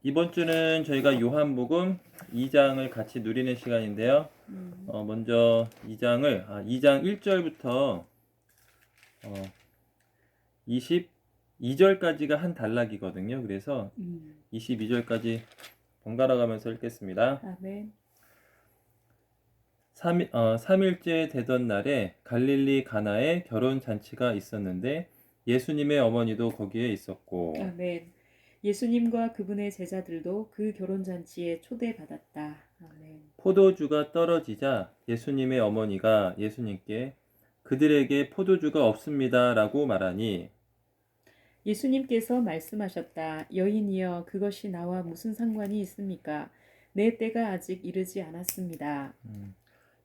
이번 주는 저희가 요한복음 2장을 같이 누리는 시간인데요. 먼저 2장 1절부터 22절까지가 한 단락이거든요. 그래서 22절까지 번갈아 가면서 읽겠습니다. 아멘. 3일째 되던 날에 갈릴리 가나에 결혼 잔치가 있었는데 예수님의 어머니도 거기에 있었고. 아멘. 예수님과 그분의 제자들도 그 결혼잔치에 초대받았다. 아멘. 포도주가 떨어지자 예수님의 어머니가 예수님께 그들에게 포도주가 없습니다 라고 말하니, 예수님께서 말씀하셨다. 여인이여, 그것이 나와 무슨 상관이 있습니까? 내 때가 아직 이르지 않았습니다.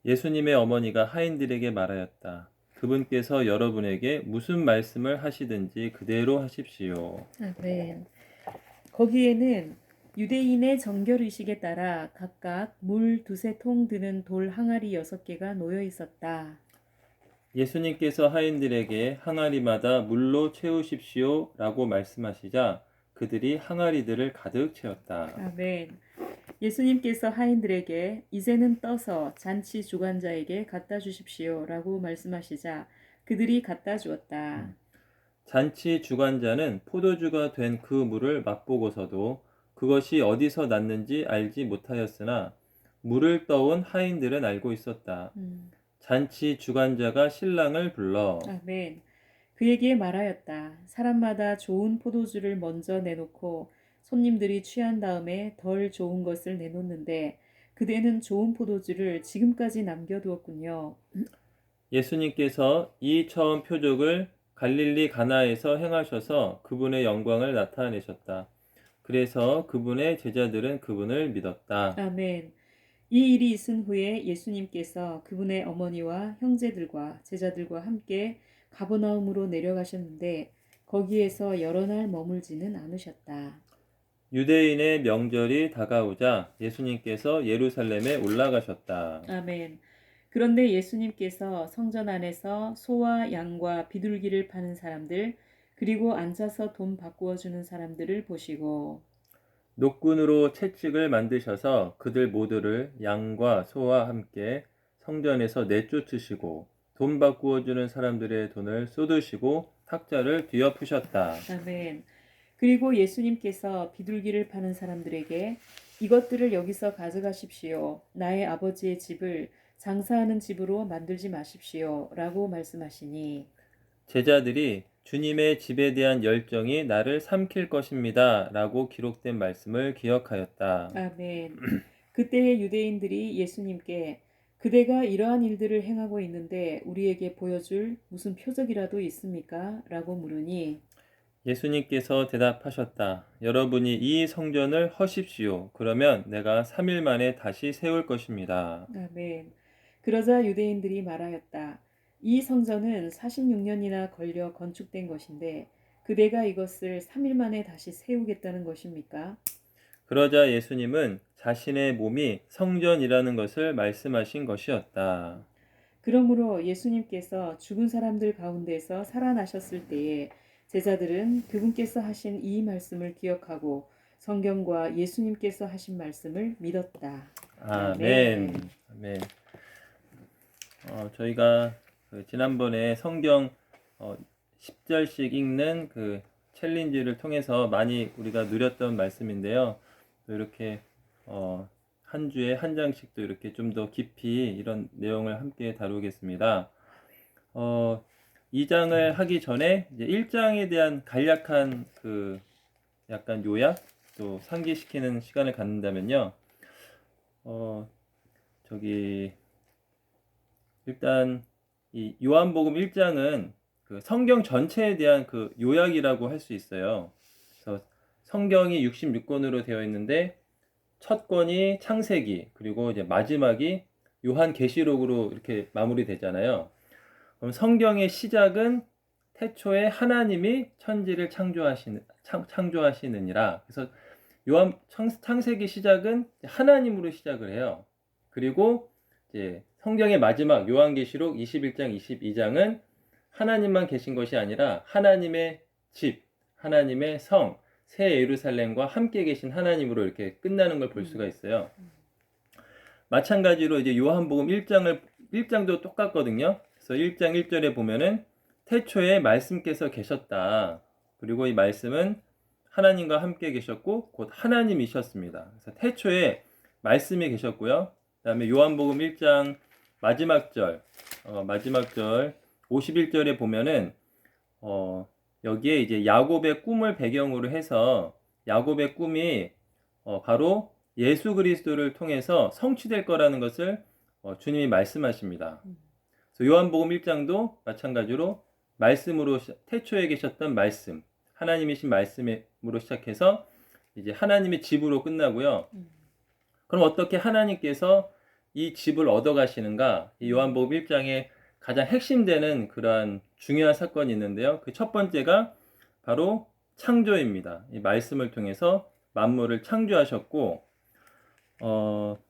예수님의 어머니가 하인들에게 말하였다. 그분께서 여러분에게 무슨 말씀을 하시든지 그대로 하십시오. 아멘. 거기에는 유대인의 정결의식에 따라 각각 물 2~3통 드는 돌 항아리 6개가 놓여 있었다. 예수님께서 하인들에게 항아리마다 물로 채우십시오 라고 말씀하시자 그들이 항아리들을 가득 채웠다. 아멘. 예수님께서 하인들에게 이제는 떠서 잔치 주관자에게 갖다 주십시오 라고 말씀하시자 그들이 갖다 주었다. 잔치 주관자는 포도주가 된 그 물을 맛보고서도 그것이 어디서 났는지 알지 못하였으나 물을 떠온 하인들은 알고 있었다. 잔치 주관자가 신랑을 불러 아멘. 그에게 말하였다. 사람마다 좋은 포도주를 먼저 내놓고 손님들이 취한 다음에 덜 좋은 것을 내놓는데 그대는 좋은 포도주를 지금까지 남겨두었군요. 예수님께서 이 처음 표적을 갈릴리 가나에서 행하셔서 그분의 영광을 나타내셨다. 그래서 그분의 제자들은 그분을 믿었다. 아멘. 이 일이 있은 후에 예수님께서 그분의 어머니와 형제들과 제자들과 함께 가버나움으로 내려가셨는데 거기에서 여러 날 머물지는 않으셨다. 유대인의 명절이 다가오자 예수님께서 예루살렘에 올라가셨다. 아멘. 그런데 예수님께서 성전 안에서 소와 양과 비둘기를 파는 사람들 그리고 앉아서 돈 바꾸어 주는 사람들을 보시고 노끈으로 채찍을 만드셔서 그들 모두를 양과 소와 함께 성전에서 내쫓으시고 돈 바꾸어 주는 사람들의 돈을 쏟으시고 탁자를 뒤엎으셨다. 아멘. 그리고 예수님께서 비둘기를 파는 사람들에게 이것들을 여기서 가져가십시오. 나의 아버지의 집을 장사하는 집으로 만들지 마십시오. 라고 말씀하시니 제자들이 주님의 집에 대한 열정이 나를 삼킬 것입니다 라고 기록된 말씀을 기억하였다. 아멘. 그때의 유대인들이 예수님께 그대가 이러한 일들을 행하고 있는데 우리에게 보여줄 무슨 표적이라도 있습니까? 라고 물으니 예수님께서 대답하셨다. 여러분이 이 성전을 허십시오. 그러면 내가 3일 만에 다시 세울 것입니다. 아멘. 그러자 유대인들이 말하였다. 이 성전은 46년이나 걸려 건축된 것인데 그대가 이것을 3일 만에 다시 세우겠다는 것입니까? 그러자 예수님은 자신의 몸이 성전이라는 것을 말씀하신 것이었다. 그러므로 예수님께서 죽은 사람들 가운데서 살아나셨을 때에 제자들은 그분께서 하신 이 말씀을 기억하고 성경과 예수님께서 하신 말씀을 믿었다. 아멘. 아멘. 저희가 지난번에 성경 10절씩 읽는 그 챌린지를 통해서 많이 우리가 누렸던 말씀인데요. 또 이렇게 한 주에 한 장씩도 이렇게 좀 더 깊이 이런 내용을 함께 다루겠습니다. 2장을 하기 전에 이제 1장에 대한 간략한 그 약간 요약 또 상기시키는 시간을 갖는다면요. 일단 이 요한복음 1장은 그 성경 전체에 대한 그 요약이라고 할 수 있어요. 그래서 성경이 66권으로 되어 있는데 첫 권이 창세기, 그리고 이제 마지막이 요한계시록으로 이렇게 마무리되잖아요. 그럼 성경의 시작은 태초에 하나님이 천지를 창조하시느니라. 그래서 창세기 시작은 하나님으로 시작을 해요. 그리고 이제 성경의 마지막 요한계시록 21장, 22장은 하나님만 계신 것이 아니라 하나님의 집, 하나님의 성, 새 예루살렘과 함께 계신 하나님으로 이렇게 끝나는 걸 볼 음. 수가 있어요. 마찬가지로 이제 요한복음 1장도 똑같거든요. 그래서 1장 1절에 보면은 태초에 말씀께서 계셨다. 그리고 이 말씀은 하나님과 함께 계셨고 곧 하나님이셨습니다. 그래서 태초에 말씀이 계셨고요. 그다음에 요한복음 1장 마지막 절 51절에 보면은 여기에 이제 야곱의 꿈을 배경으로 해서 야곱의 꿈이 바로 예수 그리스도를 통해서 성취될 거라는 것을 주님이 말씀하십니다. 그래서 요한복음 1장도 마찬가지로 말씀으로 태초에 계셨던 말씀, 하나님이신 말씀으로 시작해서 이제 하나님의 집으로 끝나고요. 그럼 어떻게 하나님께서 이 집을 얻어 가시는가? 이 요한복음 1장에 가장 핵심되는 그러한 중요한 사건이 있는데요. 그 첫 번째가 바로 창조입니다. 이 말씀을 통해서 만물을 창조하셨고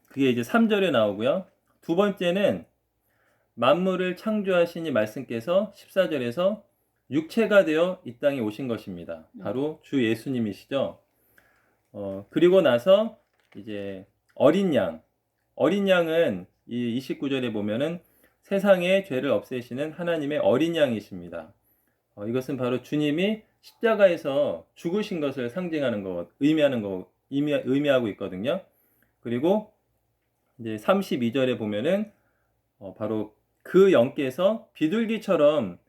그게 이제 3절에 나오고요. 두 번째는 만물을 창조하신 이 말씀께서 14절에서 육체가 되어 이 땅에 오신 것입니다. 바로 주 예수님이시죠. 그리고 나서 이제 어린 양은 이 29절에 보면은 세상의 죄를 없애시는 하나님의 어린 양이십니다. 이것은 바로 주님이 십자가에서 죽으신 것을 상징하는 것, 의미하고 있거든요. 그리고 이제 32절에 보면은 바로 그 영께서 비둘기처럼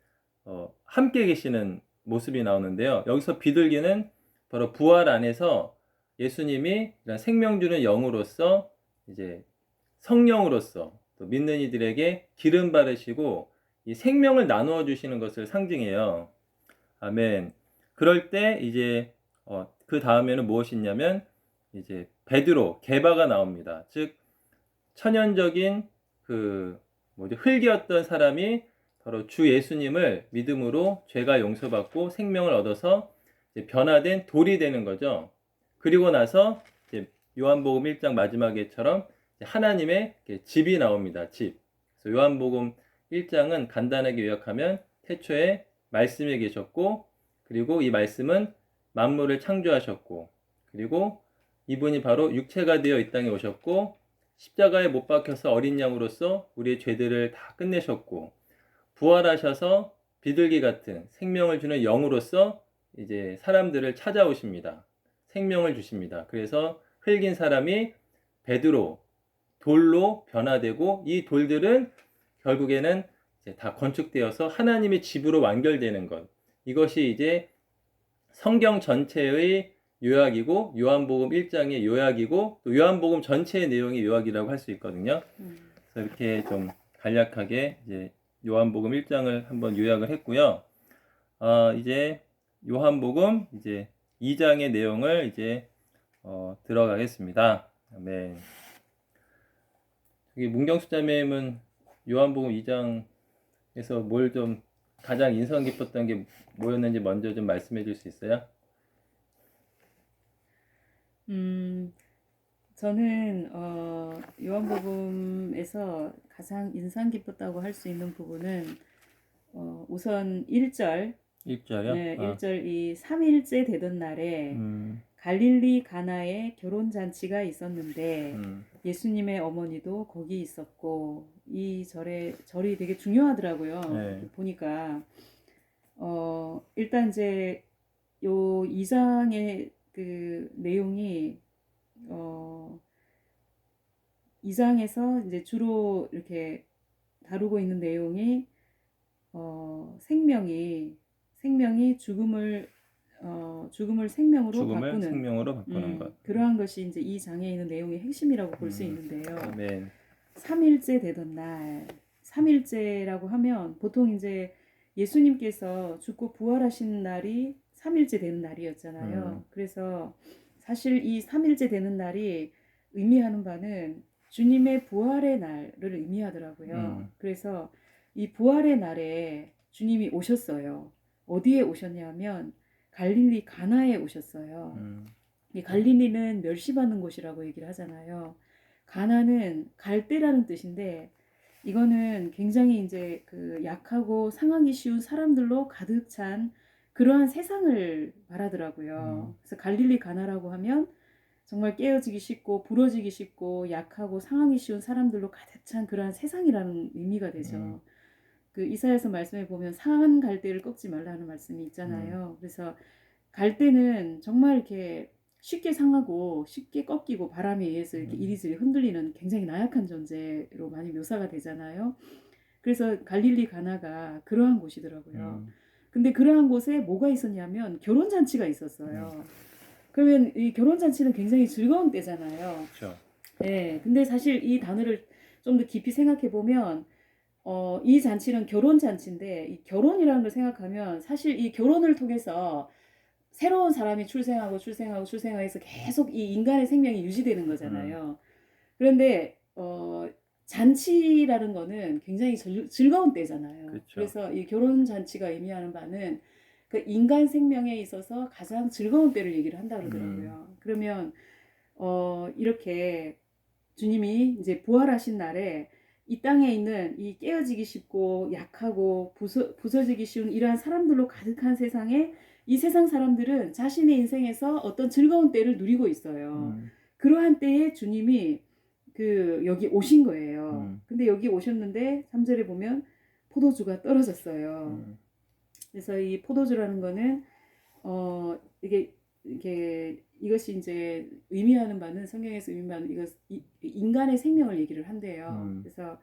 함께 계시는 모습이 나오는데요. 여기서 비둘기는 바로 부활 안에서 예수님이 생명 주는 영으로서 이제 성령으로서 또 믿는 이들에게 기름 바르시고 이 생명을 나누어 주시는 것을 상징해요. 아멘. 그럴 때 이제 그 다음에는 무엇이 있냐면 이제 베드로, 게바가 나옵니다. 즉 천연적인 흙이었던 사람이 바로 주 예수님을 믿음으로 죄가 용서받고 생명을 얻어서 이제 변화된 돌이 되는 거죠. 그리고 나서 이제 요한복음 1장 마지막에처럼 하나님의 집이 나옵니다. 집. 그래서 요한복음 1장은 간단하게 요약하면 태초에 말씀이 계셨고 그리고 이 말씀은 만물을 창조하셨고 그리고 이분이 바로 육체가 되어 이 땅에 오셨고 십자가에 못 박혀서 어린 양으로서 우리의 죄들을 다 끝내셨고 부활하셔서 비둘기 같은 생명을 주는 영으로서 이제 사람들을 찾아오십니다. 생명을 주십니다. 그래서 흙인 사람이 베드로, 돌로 변화되고 이 돌들은 결국에는 이제 다 건축되어서 하나님의 집으로 완결되는 것. 이것이 이제 성경 전체의 요약이고 요한복음 1장의 요약이고 또 요한복음 전체의 내용이 요약이라고 할 수 있거든요. 그래서 이렇게 좀 간략하게 이제 요한복음 1장을 한번 요약을 했고요. 이제 요한복음 이제 2장의 내용을 이제 들어가겠습니다. 아멘. 여기 문경수자매님은 요한복음 2장에서 뭘 좀 가장 인상 깊었던 게 뭐였는지 먼저 좀 말씀해 줄 수 있어요? 저는 요한복음에서 가장 인상 깊었다고 할 수 있는 부분은 우선 1절, 1절이요? 네, 1절 이 3일째 되던 날에 갈릴리 가나에 결혼 잔치가 있었는데 예수님의 어머니도 거기 있었고 이 절이 되게 중요하더라고요. 네. 보니까 일단 이제 요 2장의 그 내용이 2장에서 이제 주로 이렇게 다루고 있는 내용이 생명이 죽음을 생명으로 바꾸는 것. 그러한 것이 이제 이 장에 있는 내용의 핵심이라고 볼 수 있는데요. 아멘. 3일째 되던 날, 3일째라고 하면 보통 이제 예수님께서 죽고 부활하신 날이 3일째 되는 날이었잖아요. 그래서 사실 이 3일째 되는 날이 의미하는 바는 주님의 부활의 날을 의미하더라고요. 그래서 이 부활의 날에 주님이 오셨어요. 어디에 오셨냐면 갈릴리 가나에 오셨어요. 이 갈릴리는 멸시받는 곳이라고 얘기를 하잖아요. 가나는 갈대라는 뜻인데 이거는 굉장히 이제 그 약하고 상하기 쉬운 사람들로 가득 찬 그러한 세상을 말하더라고요. 그래서 갈릴리 가나라고 하면 정말 깨어지기 쉽고 부러지기 쉽고 약하고 상하기 쉬운 사람들로 가득 찬 그러한 세상이라는 의미가 되죠. 그 이사야서 말씀에 보면 상한 갈대를 꺾지 말라는 말씀이 있잖아요. 그래서 갈대는 정말 이렇게 쉽게 상하고 쉽게 꺾이고 바람에 의해서 이렇게 이리저리 흔들리는 굉장히 나약한 존재로 많이 묘사가 되잖아요. 그래서 갈릴리 가나가 그러한 곳이더라고요. 근데 그러한 곳에 뭐가 있었냐면 결혼잔치가 있었어요. 그러면 이 결혼잔치는 굉장히 즐거운 때잖아요. 그렇죠. 네, 근데 사실 이 단어를 좀 더 깊이 생각해 보면 이 잔치는 결혼잔치인데 이 결혼이라는 걸 생각하면 사실 이 결혼을 통해서 새로운 사람이 출생하고 출생하고 출생해서 계속 이 인간의 생명이 유지되는 거잖아요. 그런데 잔치라는 거는 굉장히 즐거운 때잖아요. 그렇죠. 그래서 이 결혼 잔치가 의미하는 바는 그 인간 생명에 있어서 가장 즐거운 때를 얘기를 한다 그러더라고요. 그러면 이렇게 주님이 이제 부활하신 날에 이 땅에 있는 이 깨어지기 쉽고 약하고 부서지기 쉬운 이러한 사람들로 가득한 세상에 이 세상 사람들은 자신의 인생에서 어떤 즐거운 때를 누리고 있어요. 그러한 때에 주님이 여기 오신 거예요. 근데 여기 오셨는데 3절에 보면 포도주가 떨어졌어요. 그래서 이 포도주라는 거는 이것이 이제 의미하는 바는 성경에서 의미하는 인간의 생명을 얘기를 한대요. 그래서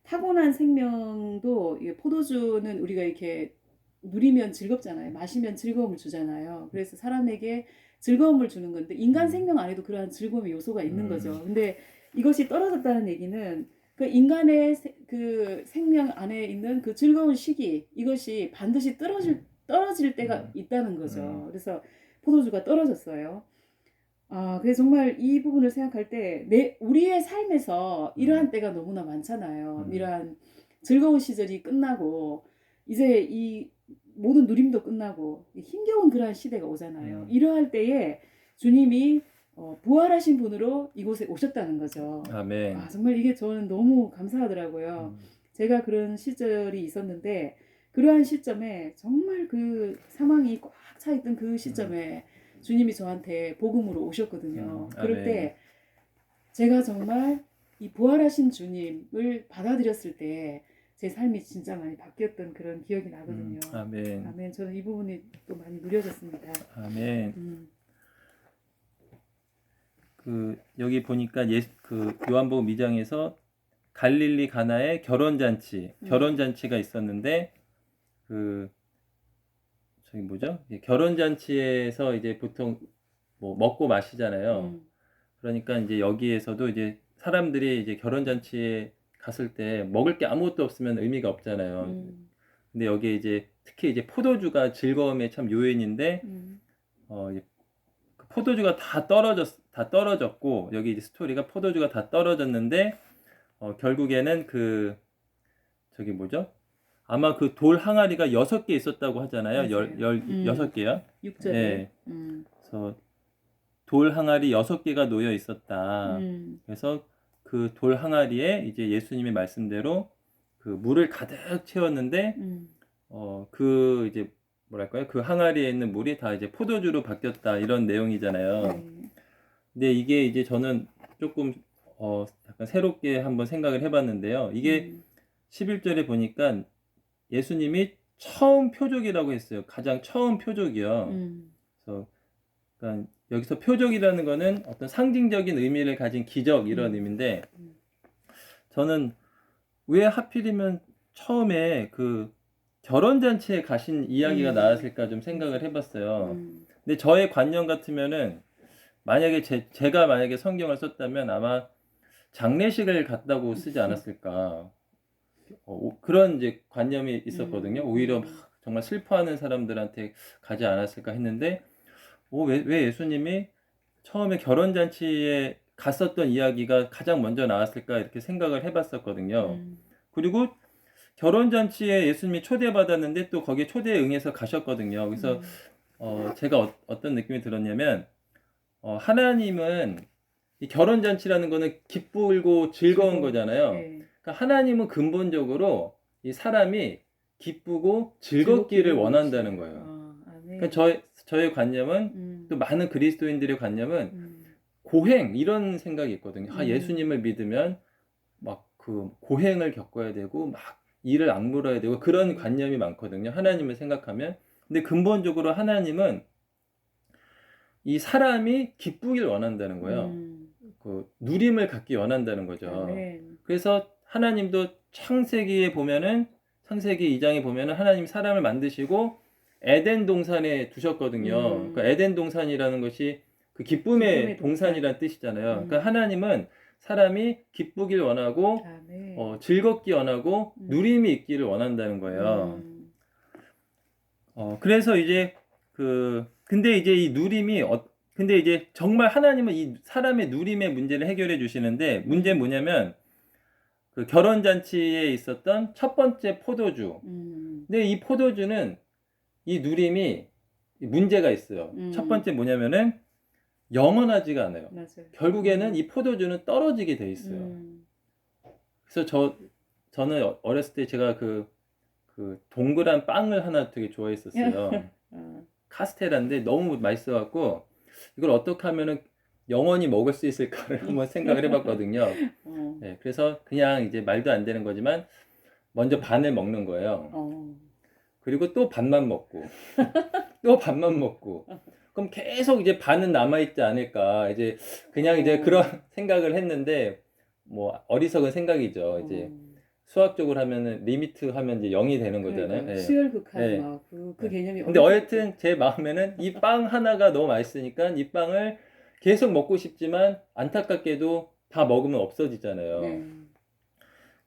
타고난 생명도 포도주는 우리가 이렇게 누리면 즐겁잖아요. 마시면 즐거움을 주잖아요. 그래서 사람에게 즐거움을 주는 건데 인간 생명 안에도 그러한 즐거움의 요소가 있는 거죠. 근데 이것이 떨어졌다는 얘기는 그 인간의 그 생명 안에 있는 그 즐거운 시기 이것이 반드시 떨어질 때가 있다는 거죠. 그래서 포도주가 떨어졌어요. 그래서 정말 이 부분을 생각할 때 우리의 삶에서 이러한 때가 너무나 많잖아요. 이러한 즐거운 시절이 끝나고 이제 이 모든 누림도 끝나고 힘겨운 그러한 시대가 오잖아요. 이러할 때에 주님이 부활하신 분으로 이곳에 오셨다는 거죠. 아멘. 정말 이게 저는 너무 감사하더라고요. 제가 그런 시절이 있었는데 그러한 시점에 정말 그 사망이 꽉 차 있던 그 시점에 주님이 저한테 복음으로 오셨거든요. 그럴 때 제가 정말 이 부활하신 주님을 받아들였을 때 제 삶이 진짜 많이 바뀌었던 그런 기억이 나거든요. 아멘. 아멘. 저는 이 부분이 또 많이 누려졌습니다. 아멘. 여기 보니까 그 요한복음 2장에서 갈릴리 가나의 결혼잔치가 있었는데 저기 뭐죠? 결혼잔치에서 이제 보통 뭐 먹고 마시잖아요. 그러니까 이제 여기에서도 이제 사람들이 이제 결혼잔치에 갔을 때 먹을 게 아무것도 없으면 의미가 없잖아요. 근데 여기에 이제 특히 이제 포도주가 즐거움의 참 요인인데 포도주가 다 떨어졌고 여기 이제 스토리가 포도주가 다 떨어졌는데 결국에는 저기 뭐죠? 아마 그 돌 항아리가 6개 있었다고 하잖아요. 6개요? 6절에. 네. 그래서 돌 항아리 6개가 놓여 있었다. 그래서 그 돌 항아리에 이제 예수님의 말씀대로 그 물을 가득 채웠는데 이제 뭐랄까요? 그 항아리에 있는 물이 다 이제 포도주로 바뀌었다 이런 내용이잖아요. 근데 이게 이제 저는 조금 약간 새롭게 한번 생각을 해봤는데요. 이게 11절에 보니까 예수님이 처음 표적이라고 했어요. 가장 처음 표적이요. 그래서 그러니까 여기서 표적이라는 거는 어떤 상징적인 의미를 가진 기적 이런 의미인데 저는 왜 하필이면 처음에 그 결혼잔치에 가신 이야기가 나왔을까 좀 생각을 해봤어요. 근데 저의 관념 같으면은 만약에 제가 만약에 성경을 썼다면 아마 장례식을 갔다고 쓰지 않았을까. 그런 이제 관념이 있었거든요. 오히려 막 정말 슬퍼하는 사람들한테 가지 않았을까 했는데 왜 예수님이 처음에 결혼잔치에 갔었던 이야기가 가장 먼저 나왔을까 이렇게 생각을 해봤었거든요. 그리고 결혼잔치에 예수님이 초대받았는데 또 거기에 초대에 응해서 가셨거든요. 그래서 제가 어떤 느낌이 들었냐면 하나님은 이 결혼잔치라는 거는 기쁘고 즐거운 거잖아요. 그러니까 하나님은 근본적으로 이 사람이 기쁘고 즐겁기를 원한다는 거예요. 그러니까 저의 관념은 또 많은 그리스도인들의 관념은 고행 이런 생각이 있거든요. 예수님을 믿으면 막 그 고행을 겪어야 되고 막 일을 악물어야 되고 그런 관념이 많거든요. 하나님을 생각하면. 근데 근본적으로 하나님은 이 사람이 기쁘길 원한다는 거예요. 그 누림을 갖기 원한다는 거죠. 아멘. 그래서 하나님도 창세기 2장에 보면은 하나님 사람을 만드시고 에덴 동산에 두셨거든요. 그 에덴 동산이라는 것이 그 기쁨의 동산이라는 뜻이잖아요. 그러니까 하나님은 사람이 기쁘길 원하고 아멘. 즐겁기 원하고 누림이 있기를 원한다는 거예요. 그래서 이제 근데 이제 이 누림이 근데 이제 정말 하나님은 이 사람의 누림의 문제를 해결해 주시는데 문제는 뭐냐면 그 결혼 잔치에 있었던 첫 번째 포도주. 근데 이 포도주는 이 누림이 문제가 있어요. 첫 번째 뭐냐면은 영원하지가 않아요. 맞아요. 결국에는 이 포도주는 떨어지게 돼 있어요. 그래서 저는 어렸을 때 제가 그 동그란 빵을 하나 되게 좋아했었어요. 카스테라인데 너무 맛있어갖고 이걸 어떻게 하면은 영원히 먹을 수 있을까를 한번 생각을 해봤거든요. 네, 그래서 그냥 이제 말도 안 되는 거지만 먼저 반을 먹는 거예요. 그리고 또 반만 먹고 또 반만 먹고 그럼 계속 이제 반은 남아있지 않을까 이제 그냥 이제 그런 생각을 했는데 뭐 어리석은 생각이죠. 이제 수학적으로 하면은 리미트 하면 이제 0이 되는 거잖아요. 네. 수열극한 네. 막 그 개념이 근데 어쨌든 제 마음에는 이 빵 하나가 너무 맛있으니까 이 빵을 계속 먹고 싶지만 안타깝게도 다 먹으면 없어지잖아요.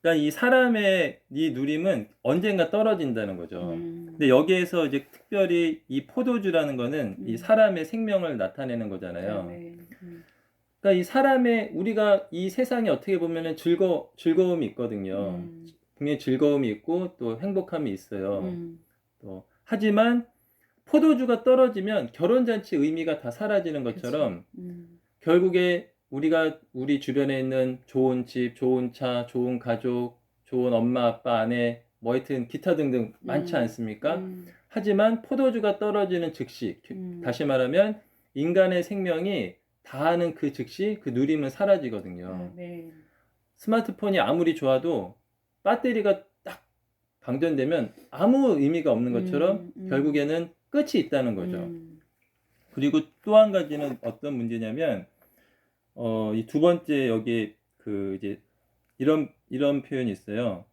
그러니까 이 사람의 이 누림은 언젠가 떨어진다는 거죠. 근데 여기에서 이제 특별히 이 포도주라는 거는 이 사람의 생명을 나타내는 거잖아요. 그러니까 이 사람의 우리가 이 세상에 어떻게 보면은 즐거움이 있거든요. 분명히 즐거움이 있고 또 행복함이 있어요. 또 하지만 포도주가 떨어지면 결혼잔치 의미가 다 사라지는 것처럼 결국에 우리가 우리 주변에 있는 좋은 집, 좋은 차, 좋은 가족, 좋은 엄마, 아빠, 아내, 뭐 하여튼 기타 등등 많지 않습니까? 하지만 포도주가 떨어지는 즉시, 다시 말하면 인간의 생명이 다하는 그 즉시 그 누림은 사라지거든요. 스마트폰이 아무리 좋아도 배터리가 딱 방전되면 아무 의미가 없는 것처럼 결국에는 끝이 있다는 거죠. 그리고 또 한 가지는 어떤 문제냐면 이 두 번째 여기 이제 이런 표현이 있어요.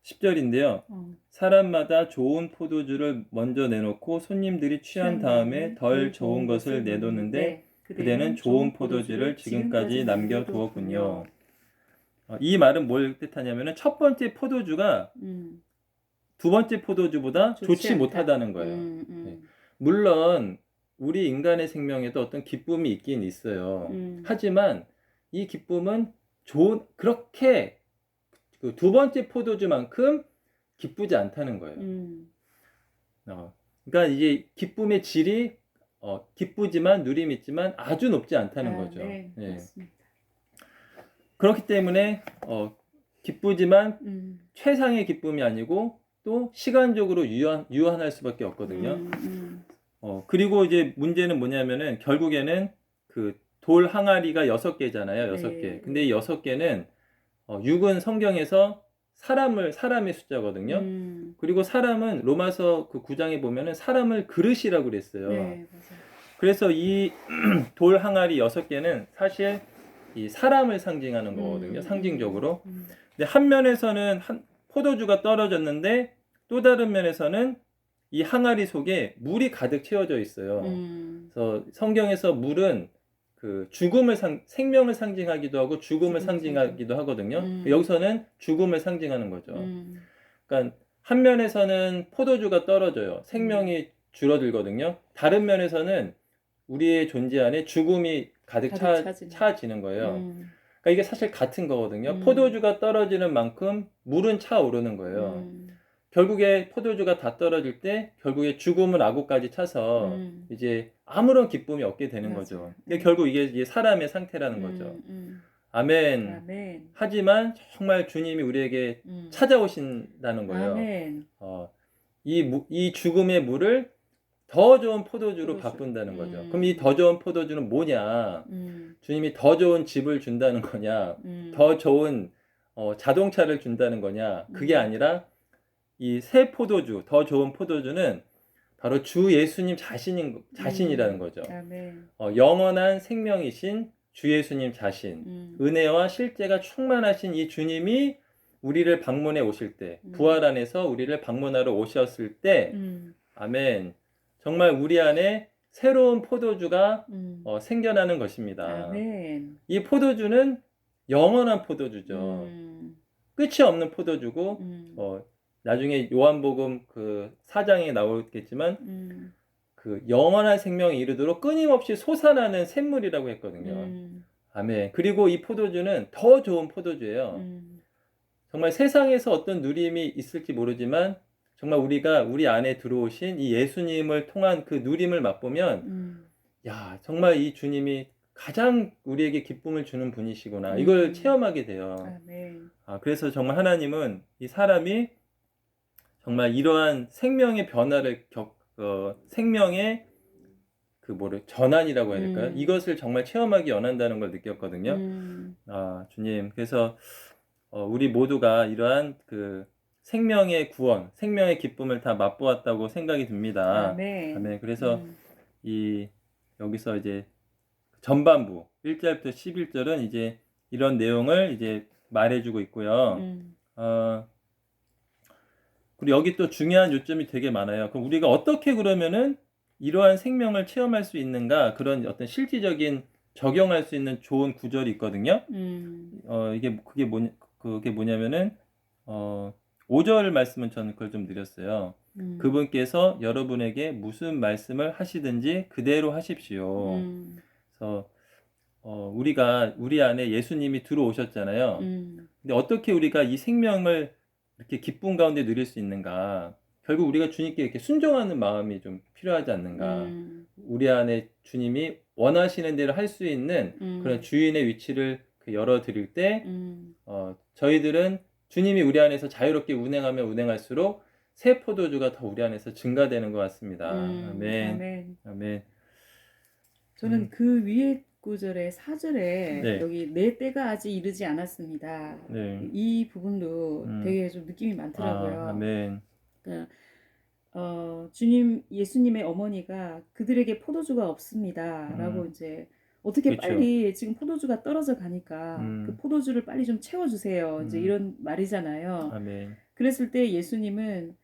10절인데요. 사람마다 좋은 포도주를 먼저 내놓고 손님들이 취한 다음에 덜 좋은 것을 내놓는데 그대는 좋은 포도주를 지금까지 남겨두었군요. 이 말은 뭘 뜻하냐면은 첫 번째 포도주가 두 번째 포도주보다 좋지 못하다는 거예요. 네. 물론 우리 인간의 생명에도 어떤 기쁨이 있긴 있어요. 하지만 이 기쁨은 그렇게 그 두 번째 포도주만큼 기쁘지 않다는 거예요. 그러니까 이제 기쁨의 질이 기쁘지만 누림이 있지만 아주 높지 않다는 거죠. 네, 예. 맞습니다. 그렇기 때문에 기쁘지만 최상의 기쁨이 아니고 또 시간적으로 유한할 수밖에 없거든요. 그리고 이제 문제는 뭐냐면은 결국에는 그 돌 항아리가 6개잖아요. 6개. 근데 이 6개는 6은 성경에서 사람의 숫자거든요. 그리고 사람은 로마서 그 9장에 보면은 사람을 그릇이라고 그랬어요. 네, 맞아요. 그래서 이 돌 항아리 6개는 사실 이 사람을 상징하는 거거든요. 상징적으로. 근데 한 면에서는 포도주가 떨어졌는데 또 다른 면에서는 이 항아리 속에 물이 가득 채워져 있어요. 그래서 성경에서 물은 그 생명을 상징하기도 하고 죽음을 상징하기도 하거든요. 여기서는 죽음을 상징하는 거죠. 그러니까 한 면에서는 포도주가 떨어져요. 생명이 줄어들거든요. 다른 면에서는 우리의 존재 안에 죽음이 가득 차지는 거예요. 그러니까 이게 사실 같은 거거든요. 포도주가 떨어지는 만큼 물은 차오르는 거예요. 결국에 포도주가 다 떨어질 때 결국에 죽음은 아구까지 차서 이제 아무런 기쁨이 없게 되는 거죠. 결국 이게 사람의 상태라는 거죠. 아멘. 아멘. 하지만 정말 주님이 우리에게 찾아오신다는 거예요. 아멘. 이 죽음의 물을 더 좋은 포도주로 포도주. 바꾼다는 거죠. 그럼 이 더 좋은 포도주는 뭐냐? 음, 주님이 더 좋은 집을 준다는 거냐? 더 좋은 자동차를 준다는 거냐? 그게 아니라 이 새 포도주, 더 좋은 포도주는 바로 주 예수님 자신이라는 거죠. 아멘. 영원한 생명이신 주 예수님 자신, 은혜와 실제가 충만하신 이 주님이 우리를 방문해 오실 때, 부활 안에서 우리를 방문하러 오셨을 때, 아멘. 정말 우리 안에 새로운 포도주가 생겨나는 것입니다. 아멘. 이 포도주는 영원한 포도주죠. 끝이 없는 포도주고, 나중에 요한복음 그 4장에 나오겠지만, 그 영원한 생명에 이르도록 끊임없이 솟아나는 샘물이라고 했거든요. 아멘. 그리고 이 포도주는 더 좋은 포도주예요. 정말 세상에서 어떤 누림이 있을지 모르지만 정말 우리가 우리 안에 들어오신 이 예수님을 통한 그 누림을 맛보면 야, 정말 이 주님이 가장 우리에게 기쁨을 주는 분이시구나. 이걸 체험하게 돼요. 아멘. 그래서 정말 하나님은 이 사람이 정말 이러한 생명의 변화를 생명의 전환이라고 해야 될까요? 이것을 정말 체험하기 원한다는 걸 느꼈거든요. 주님, 그래서 우리 모두가 이러한 그 생명의 구원, 생명의 기쁨을 다 맛보았다고 생각이 듭니다. 아멘. 아멘. 그래서 여기서 이제 전반부 1절부터 11절은 이제 이런 내용을 이제 말해주고 있고요. 그리고 여기 또 중요한 요점이 되게 많아요. 그럼 우리가 어떻게 그러면은 이러한 생명을 체험할 수 있는가? 그런 어떤 실질적인 적용할 수 있는 좋은 구절이 있거든요. 그게 뭐냐면은 5절 말씀은 저는 그걸 좀 드렸어요. 그분께서 여러분에게 무슨 말씀을 하시든지 그대로 하십시오. 그래서 우리가 우리 안에 예수님이 들어오셨잖아요. 근데 어떻게 우리가 이 생명을 이렇게 기쁨 가운데 누릴 수 있는가? 결국 우리가 주님께 이렇게 순종하는 마음이 좀 필요하지 않는가? 우리 안에 주님이 원하시는 대로 할 수 있는 그런 주인의 위치를 열어드릴 때 저희들은 주님이 우리 안에서 자유롭게 운행하면 운행할수록 새 포도주가 더 우리 안에서 증가되는 것 같습니다. 아멘. 아멘. 아멘. 저는 그 위에 구절의 4절에 네. 여기 내 때가 아직 이르지 않았습니다. 네. 이 부분도 되게 좀 느낌이 많더라고요. 아멘. 그러니까 예수님의 어머니가 그들에게 포도주가 없습니다라고 이제 어떻게 그쵸. 빨리 지금 포도주가 떨어져 가니까 그 포도주를 빨리 좀 채워주세요. 이제 이런 말이잖아요. 아멘. 그랬을 때 예수님은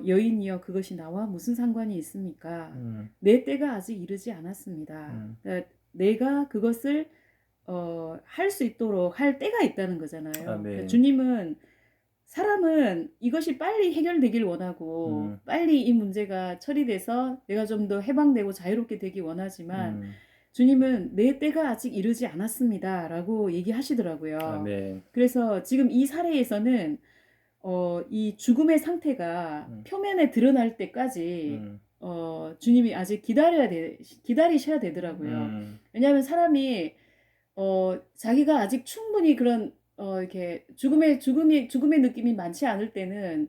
여인이여 그것이 나와 무슨 상관이 있습니까? 내 때가 아직 이르지 않았습니다. 그러니까 내가 그것을 할 수 있도록 할 때가 있다는 거잖아요. 그러니까 주님은 사람은 이것이 빨리 해결되길 원하고 빨리 이 문제가 처리돼서 내가 좀 더 해방되고 자유롭게 되길 원하지만 주님은 내 때가 아직 이르지 않았습니다 라고 얘기하시더라고요. 아멘. 그래서 지금 이 사례에서는 이 죽음의 상태가 표면에 드러날 때까지 주님이 아직 기다리셔야 되더라고요. 왜냐하면 사람이 자기가 아직 충분히 그런 이렇게 죽음의 느낌이 많지 않을 때는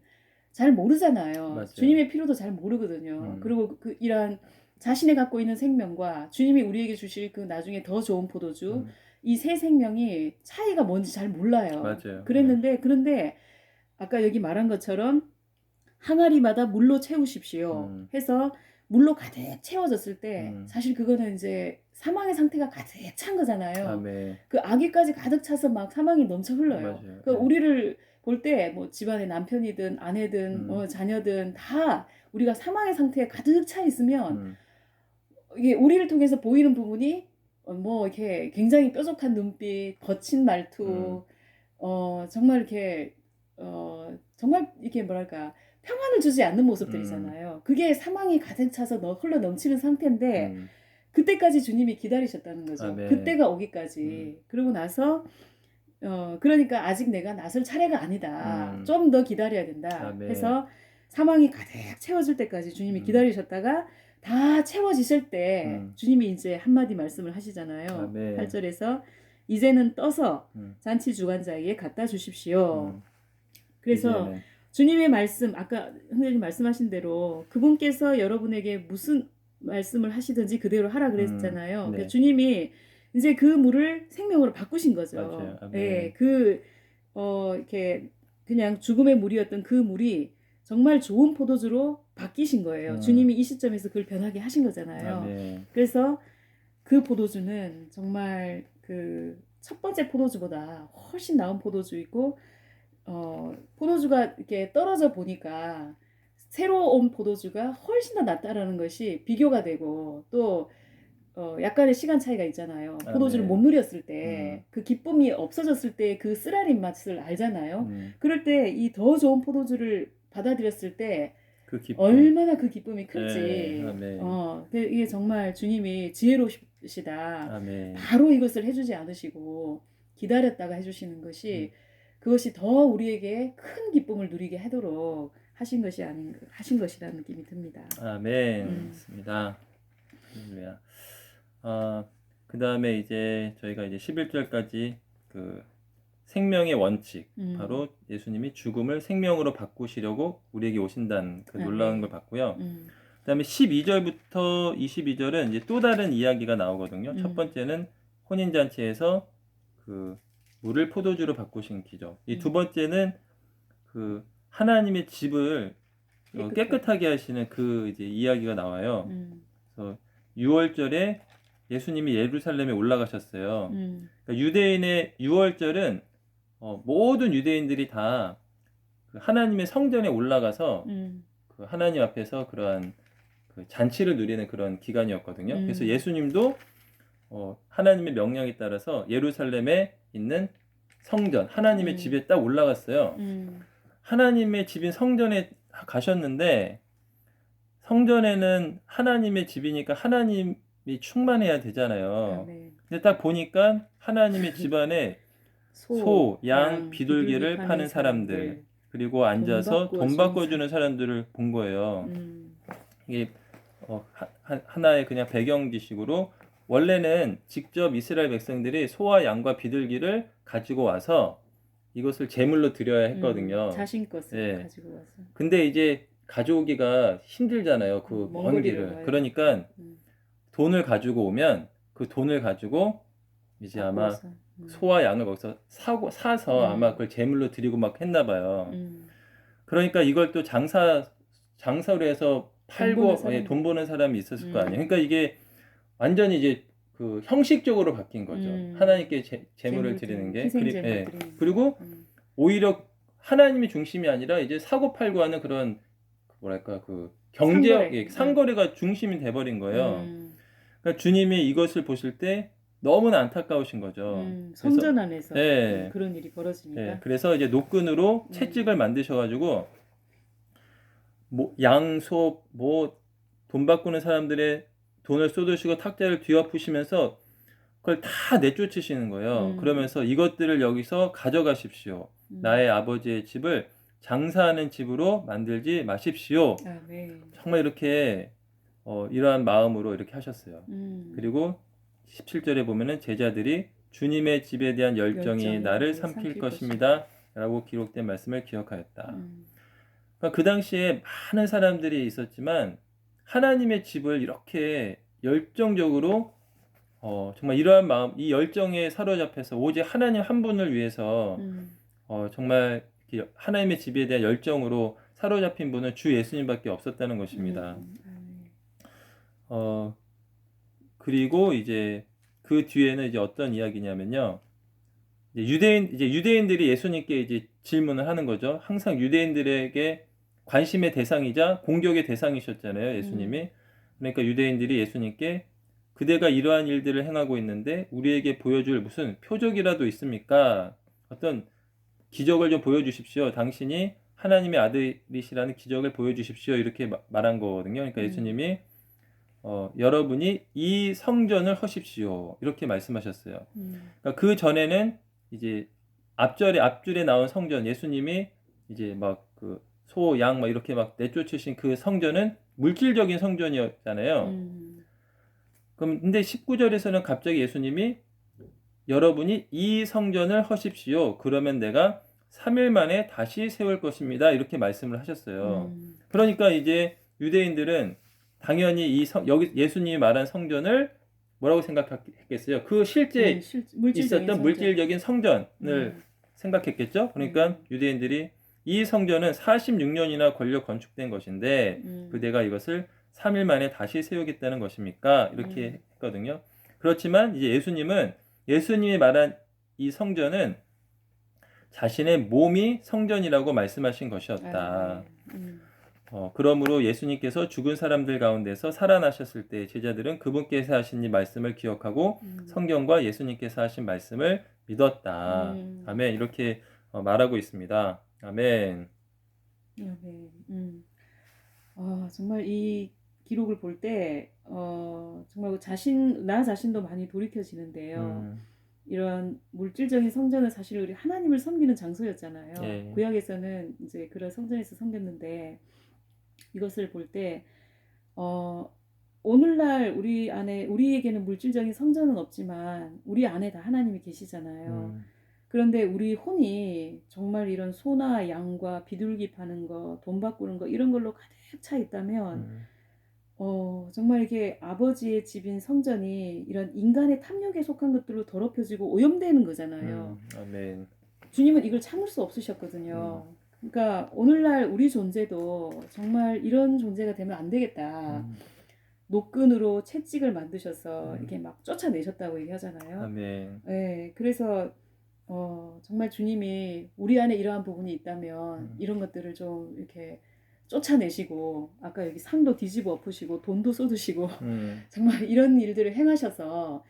잘 모르잖아요. 맞아요. 주님의 필요도 잘 모르거든요. 그리고 이러한 자신이 갖고 있는 생명과 주님이 우리에게 주실 그 나중에 더 좋은 포도주, 이 새 생명이 차이가 뭔지 잘 몰라요. 맞아요. 그런데 아까 여기 말한 것처럼 항아리마다 물로 채우십시오 해서 물로 가득 채워졌을 때 사실 그거는 이제 사망의 상태가 가득 찬 거잖아요. 아멘. 그 아기까지 가득 차서 막 사망이 넘쳐 흘러요. 맞아요. 그 우리를 볼 때 뭐 집안의 남편이든 아내든 자녀든 다 우리가 사망의 상태에 가득 차 있으면 이게 우리를 통해서 보이는 부분이 뭐 이렇게 굉장히 뾰족한 눈빛, 거친 말투, 정말 이렇게 정말 이렇게 뭐랄까 평안을 주지 않는 모습들이잖아요. 그게 사망이 가득 차서 흘러 넘치는 상태인데 그때까지 주님이 기다리셨다는 거죠. 아멘. 그때가 오기까지. 그러고 나서 그러니까 아직 내가 나설 차례가 아니다. 좀 더 기다려야 된다. 아멘. 해서 사망이 가득 채워질 때까지 주님이 기다리셨다가 다 채워지실 때 주님이 이제 한마디 말씀을 하시잖아요. 아멘. 8절에서 이제는 떠서 잔치 주관자에게 갖다 주십시오. 그래서 이제는. 주님의 말씀, 아까 흔들님 말씀하신 대로 그분께서 여러분에게 무슨 말씀을 하시든지 그대로 하라 그랬잖아요. 그러니까 네. 주님이 이제 그 물을 생명으로 바꾸신 거죠. 맞아요. 예, 아멘. 이렇게 그냥 죽음의 물이었던 그 물이 정말 좋은 포도주로 바뀌신 거예요. 주님이 이 시점에서 그걸 변하게 하신 거잖아요. 아멘. 그래서 그 포도주는 정말 그 첫 번째 포도주보다 훨씬 나은 포도주이고, 포도주가 이렇게 떨어져 보니까 새로 온 포도주가 훨씬 더 낫다라는 것이 비교가 되고, 또 약간의 시간 차이가 있잖아요. 포도주를 못 아멘. 누렸을 때, 그 기쁨이 없어졌을 때 그 쓰라린 맛을 알잖아요. 그럴 때 이 더 좋은 포도주를 받아들였을 때 그 기쁨. 얼마나 그 기쁨이 클지. 네. 아멘. 이게 정말 주님이 지혜로우시다. 아멘. 바로 이것을 해주지 않으시고 기다렸다가 해주시는 것이 그것이 더 우리에게 큰 기쁨을 누리게 하도록 하신 것이라는 느낌이 듭니다. 아멘. 맞습니다. 할렐루야. 그 다음에 이제 저희가 이제 11절까지 그 생명의 원칙, 바로 예수님이 죽음을 생명으로 바꾸시려고 우리에게 오신다는 그 놀라운 걸 봤고요. 그 다음에 12절부터 22절은 이제 또 다른 이야기가 나오거든요. 첫 번째는 혼인잔치에서 그 물을 포도주로 바꾸신 기적. 이 두 번째는 그 하나님의 집을 깨끗하게 하시는 그 이제 이야기가 나와요. 그래서 6월절에 예수님이 예루살렘에 올라가셨어요. 그러니까 유대인의 6월절은 모든 유대인들이 다 그 하나님의 성전에 올라가서 그 하나님 앞에서 그러한 그 잔치를 누리는 그런 기간이었거든요. 그래서 예수님도 하나님의 명령에 따라서 예루살렘에 있는 성전, 하나님의 집에 딱 올라갔어요. 하나님의 집인 성전에 가셨는데, 성전에는 하나님의 집이니까 하나님이 충만해야 되잖아요. 근데 딱 보니까 하나님의 집 안에 소, 양, 비둘기를 파는 사람들, 그리고 앉아서 돈 바꿔주는 사람들을 본 거예요. 이게 하나의 그냥 배경지식으로, 원래는 직접 이스라엘 백성들이 소와 양과 비둘기를 가지고 와서 이것을 제물로 드려야 했거든요. 자신 것을 네. 가지고 와서. 근데 이제 가져오기가 힘들잖아요. 그 먼 길을. 그러니까 돈을 가지고 오면 그 돈을 가지고 이제 아마 소와 양을 거기서 사서 아마 그걸 제물로 드리고 막 했나 봐요. 그러니까 이걸 또 장사로 해서 팔고 돈 버는 사람이 있었을 거 아니에요. 그러니까 이게 완전히 이제 그 형식적으로 바뀐 거죠. 하나님께 제물을 드리는 게. 그리고 오히려 하나님이 중심이 아니라 이제 사고 팔고 하는 그런 뭐랄까 그 경제 상거래가 중심이 돼버린 거예요. 그러니까 주님이 이것을 보실 때 너무나 안타까우신 거죠. 성전 안에서 네. 그런 일이 벌어지니까. 네. 그래서 이제 노끈으로 채찍을 만드셔가지고 양소 돈 바꾸는 사람들의 돈을 쏟으시고 탁자를 뒤엎으시면서 그걸 다 내쫓으시는 거예요. 그러면서 이것들을 여기서 가져가십시오. 나의 아버지의 집을 장사하는 집으로 만들지 마십시오. 정말 이렇게 이러한 마음으로 이렇게 하셨어요. 그리고 17절에 보면은 제자들이 주님의 집에 대한 열정이 나를 삼킬 것입니다 라고 기록된 말씀을 기억하였다. 그러니까 그 당시에 많은 사람들이 있었지만 하나님의 집을 이렇게 열정적으로 정말 이러한 마음, 이 열정에 사로잡혀서 오직 하나님 한 분을 위해서 정말 하나님의 집에 대한 열정으로 사로잡힌 분은 주 예수님밖에 없었다는 것입니다. 그리고 이제 그 뒤에는 이제 어떤 이야기냐면요. 유대인들이 예수님께 이제 질문을 하는 거죠. 항상 유대인들에게 관심의 대상이자 공격의 대상이셨잖아요, 예수님이. 그러니까 유대인들이 예수님께 그대가 이러한 일들을 행하고 있는데 우리에게 보여줄 무슨 표적이라도 있습니까? 어떤 기적을 좀 보여주십시오. 당신이 하나님의 아들이시라는 기적을 보여주십시오. 이렇게 말한 거거든요. 그러니까 예수님이 여러분이 이 성전을 허십시오. 이렇게 말씀하셨어요. 그러니까 그 전에는 이제 앞줄에 나온 성전, 예수님이 이제 막 그 소, 양 막 이렇게 막 내쫓으신 그 성전은 물질적인 성전이었잖아요. 근데 19절에서는 갑자기 예수님이 여러분이 이 성전을 허십시오. 그러면 내가 3일 만에 다시 세울 것입니다. 이렇게 말씀을 하셨어요. 그러니까 이제 유대인들은 당연히 여기 예수님이 말한 성전을 뭐라고 생각했겠어요? 그 실제 물질적인 있었던 성전. 물질적인 성전을 생각했겠죠? 그러니까 유대인들이 이 성전은 46년이나 걸려 건축된 것인데 그대가 이것을 3일 만에 다시 세우겠다는 것입니까? 이렇게 했거든요. 그렇지만 이제 예수님이 말한 이 성전은 자신의 몸이 성전이라고 말씀하신 것이었다. 그러므로 예수님께서 죽은 사람들 가운데서 살아나셨을 때 제자들은 그분께서 하신 이 말씀을 기억하고 성경과 예수님께서 하신 말씀을 믿었다. 아멘. 이렇게 말하고 있습니다. 아멘. 아멘. 정말 이 기록을 볼 때 정말 나 자신도 많이 돌이켜지는데요. 이런 물질적인 성전은 사실 우리 하나님을 섬기는 장소였잖아요. 예. 구약에서는 이제 그런 성전에서 섬겼는데 이것을 볼 때 오늘날 우리에게는 물질적인 성전은 없지만 우리 안에 다 하나님이 계시잖아요. 그런데 우리 혼이 정말 이런 소나 양과 비둘기 파는 거, 돈 바꾸는 거 이런 걸로 가득 차 있다면 정말 이게 아버지의 집인 성전이 이런 인간의 탐욕에 속한 것들로 더럽혀지고 오염되는 거잖아요. 아멘. 주님은 이걸 참을 수 없으셨거든요. 그러니까 오늘날 우리 존재도 정말 이런 존재가 되면 안 되겠다. 노끈으로 채찍을 만드셔서 이렇게 막 쫓아내셨다고 얘기하잖아요. 아멘. 네, 그래서 정말 주님이 우리 안에 이러한 부분이 있다면 이런 것들을 좀 이렇게 쫓아내시고 아까 여기 상도 뒤집어 엎으시고 돈도 쏟으시고 정말 이런 일들을 행하셔서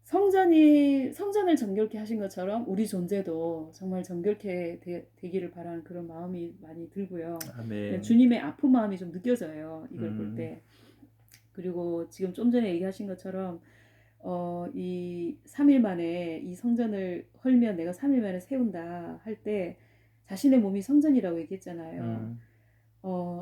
성전을 정결케 하신 것처럼 우리 존재도 정말 정결케 되기를 바라는 그런 마음이 많이 들고요. 아멘. 주님의 아픈 마음이 좀 느껴져요. 이걸 볼 때. 그리고 지금 좀 전에 얘기하신 것처럼 이 3일 만에 이 성전을 헐면 내가 3일 만에 세운다 할 때 자신의 몸이 성전이라고 얘기했잖아요.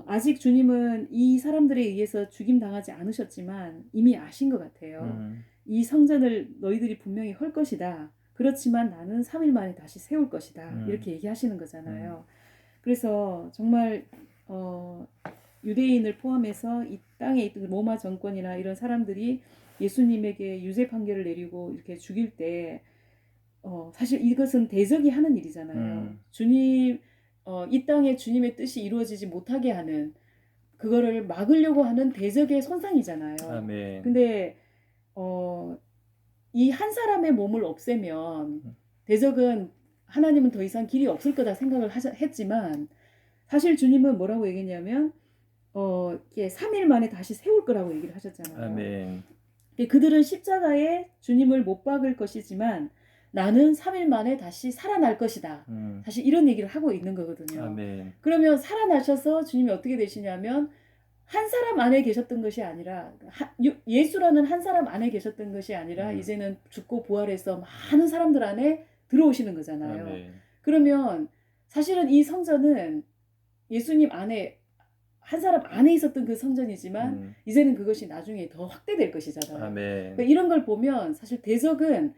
아직 주님은 이 사람들에 의해서 죽임당하지 않으셨지만 이미 아신 것 같아요. 이 성전을 너희들이 분명히 헐 것이다. 그렇지만 나는 3일 만에 다시 세울 것이다. 이렇게 얘기하시는 거잖아요. 그래서 정말 유대인을 포함해서 이 땅에 있던 로마 정권이나 이런 사람들이 예수님에게 유죄 판결을 내리고 이렇게 죽일 때 사실 이것은 대적이 하는 일이잖아요. 이 땅에 주님의 뜻이 이루어지지 못하게 하는 그거를 막으려고 하는 대적의 손상이잖아요. 아멘. 근데 이 한 사람의 몸을 없애면 대적은 하나님은 더 이상 길이 없을 거다 생각을 했지만 사실 주님은 뭐라고 얘기했냐면 3일 만에 다시 세울 거라고 얘기를 하셨잖아요. 아멘. 그들은 십자가에 주님을 못 박을 것이지만 나는 3일 만에 다시 살아날 것이다. 사실 이런 얘기를 하고 있는 거거든요. 아멘. 그러면 살아나셔서 주님이 어떻게 되시냐면 한 사람 안에 계셨던 것이 아니라 예수라는 한 사람 안에 계셨던 것이 아니라 이제는 죽고 부활해서 많은 사람들 안에 들어오시는 거잖아요. 아멘. 그러면 사실은 이 성전은 예수님 안에 한 사람 안에 있었던 그 성전이지만 이제는 그것이 나중에 더 확대될 것이잖아요. 아멘. 그러니까 이런 걸 보면 사실 대적은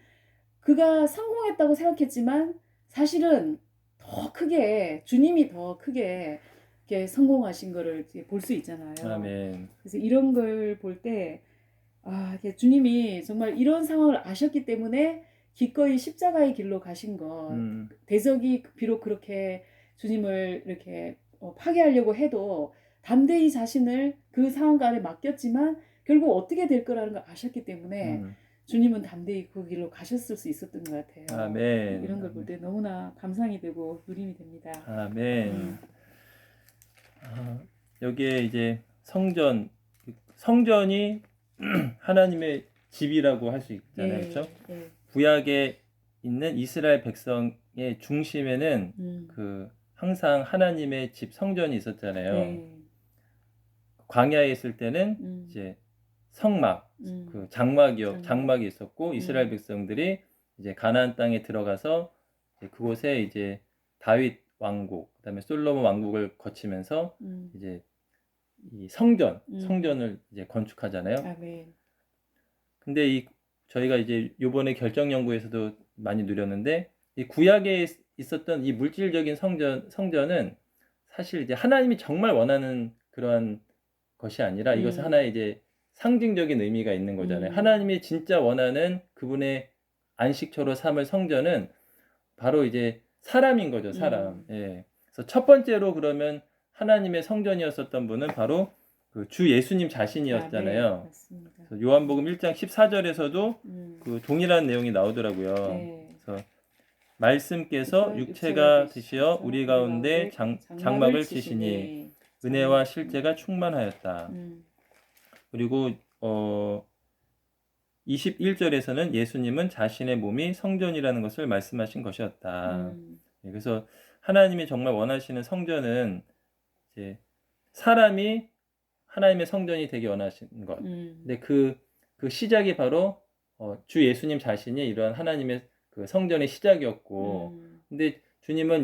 그가 성공했다고 생각했지만 사실은 더 크게 주님이 더 크게 이렇게 성공하신 거를 볼 수 있잖아요. 아멘. 그래서 이런 걸 볼 때 주님이 정말 이런 상황을 아셨기 때문에 기꺼이 십자가의 길로 가신 것. 대적이 비록 그렇게 주님을 이렇게 파괴하려고 해도 담대히 자신을 그 상황 안에 맡겼지만 결국 어떻게 될 거라는 걸 아셨기 때문에 주님은 담대히 그 길로 가셨을 수 있었던 것 같아요. 아멘. 이런 걸 볼 때 너무나 감상이 되고 누림이 됩니다. 아멘. 여기에 이제 성전이 하나님의 집이라고 할 수 있잖아요. 그렇죠? 구약에 있는 이스라엘 백성의 중심에는 항상 하나님의 집 성전이 있었잖아요. 광야에 있을 때는 이제 성막, 그 장막이 있었고 이스라엘 백성들이 이제 가나안 땅에 들어가서 이제 그곳에 이제 다윗 왕국, 그다음에 솔로몬 왕국을 거치면서 이제 이 성전을 이제 건축하잖아요. 아멘. 근데 저희가 이제 요번에 결정 연구에서도 많이 누렸는데 이 구약에 있었던 이 물질적인 성전은 사실 이제 하나님이 정말 원하는 그러한 것이 아니라 이것은 하나의 이제 상징적인 의미가 있는 거잖아요. 하나님이 진짜 원하는 그분의 안식처로 삼을 성전은 바로 이제 사람인 거죠, 사람. 예. 그래서 첫 번째로 그러면 하나님의 성전이었었던 분은 바로 그 주 예수님 자신이었잖아요. 아, 네, 맞습니다. 그래서 요한복음 1장 14절에서도 그 동일한 내용이 나오더라고요. 네. 그래서 말씀께서 육체가 되시어 우리 가운데 장막을 치시니 은혜와 실제가 충만하였다. 그리고 21절에서는 예수님은 자신의 몸이 성전이라는 것을 말씀하신 것이었다. 그래서 하나님이 정말 원하시는 성전은 이제 사람이 하나님의 성전이 되기 원하시는 것. 근데 그 시작이 바로 주 예수님 자신이 이런 하나님의 그 성전의 시작이었고, 근데 주님은 이